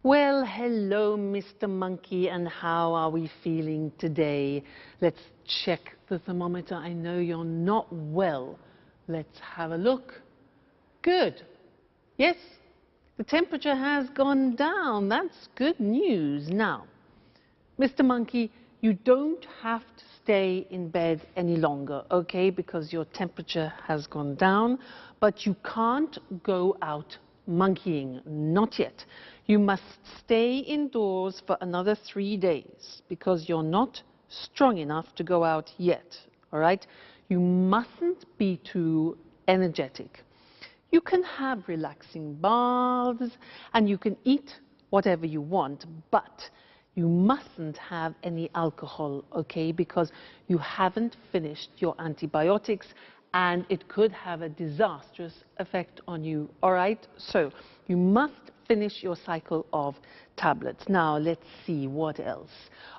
Well, hello, Mr. Monkey, and how are we feeling today? Let's check the thermometer. I know you're not well. Let's have a look. Good. Yes, the temperature has gone down. That's good news. Now, Mr. Monkey, you don't have to stay in bed any longer, okay, because your temperature has gone down, but you can't go out monkeying, not yet. You must stay indoors for another 3 days because you're not strong enough to go out yet, all right? You mustn't be too energetic. You can have relaxing baths and you can eat whatever you want, but you mustn't have any alcohol, okay, because you haven't finished your antibiotics and it could have a disastrous effect on you, all right? So you must finish your cycle of tablets. Now, let's see what else.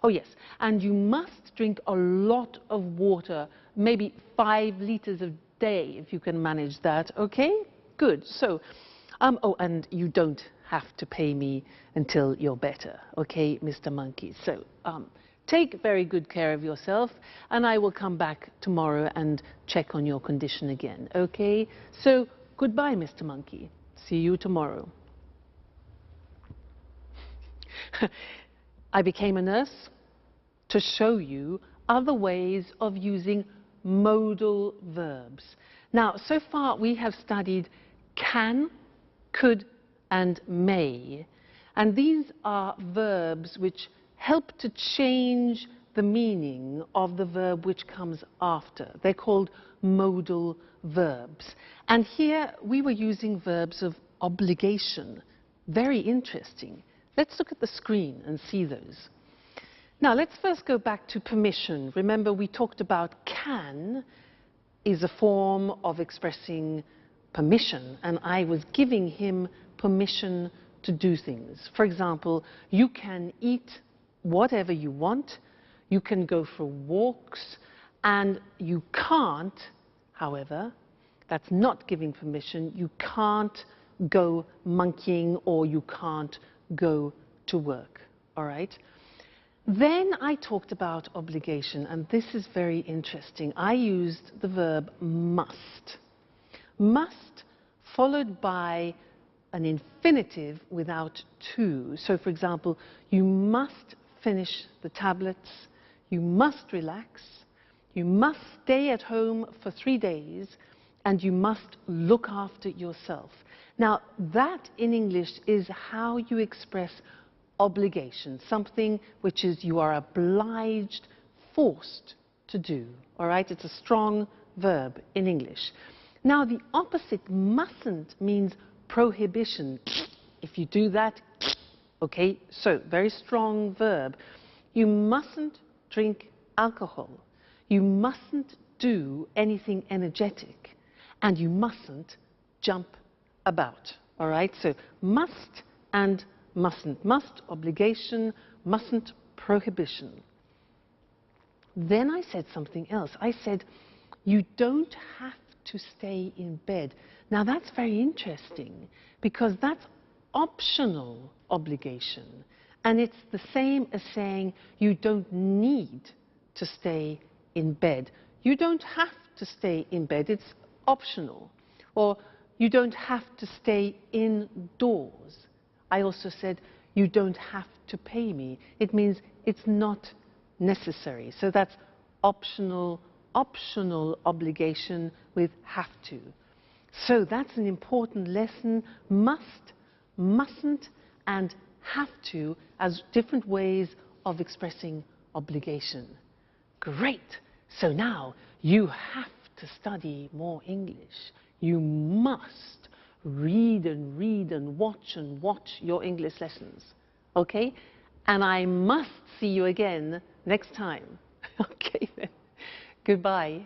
Oh, yes, and you must drink a lot of water, maybe 5 liters a day, if you can manage that, okay? Good. So, oh, and you don't have to pay me until you're better, okay, Mr. Monkey? So, take very good care of yourself, and I will come back tomorrow and check on your condition again, okay? So, goodbye, Mr. Monkey. See you tomorrow. I became a nurse to show you other ways of using modal verbs. Now, so far we have studied can, could, and may. And these are verbs which help to change the meaning of the verb which comes after. They're called modal verbs. And here we were using verbs of obligation. Very interesting. Let's look at the screen and see those. Now, let's first go back to permission. Remember, we talked about can is a form of expressing permission, and I was giving him permission to do things. For example, you can eat whatever you want, you can go for walks, and you can't, however, that's not giving permission, you can't go monkeying or you can't go to work, all right? Then I talked about obligation, and this is very interesting. I used the verb must. Must followed by an infinitive without to. So, for example, you must finish the tablets, you must relax, you must stay at home for 3 days, and you must look after yourself. Now, that in English is how you express obligation, something which is you are obliged, forced to do, all right? It's a strong verb in English. Now, the opposite, mustn't, means prohibition. If you do that, okay, so very strong verb. You mustn't drink alcohol. You mustn't do anything energetic. And you mustn't jump about, all right? So must and mustn't. Must, obligation, mustn't, prohibition. Then I said something else. I said, you don't have to stay in bed. Now that's very interesting because that's optional obligation. And it's the same as saying you don't need to stay in bed. You don't have to stay in bed. It's optional. Or you don't have to stay indoors. I also said you don't have to pay me. It means it's not necessary. So that's optional obligation with have to. So that's an important lesson. Must, mustn't, and have to as different ways of expressing obligation. Great. So now you have to study more English. You must read and watch your English lessons. Okay? And I must see you again next time. Okay then. Goodbye.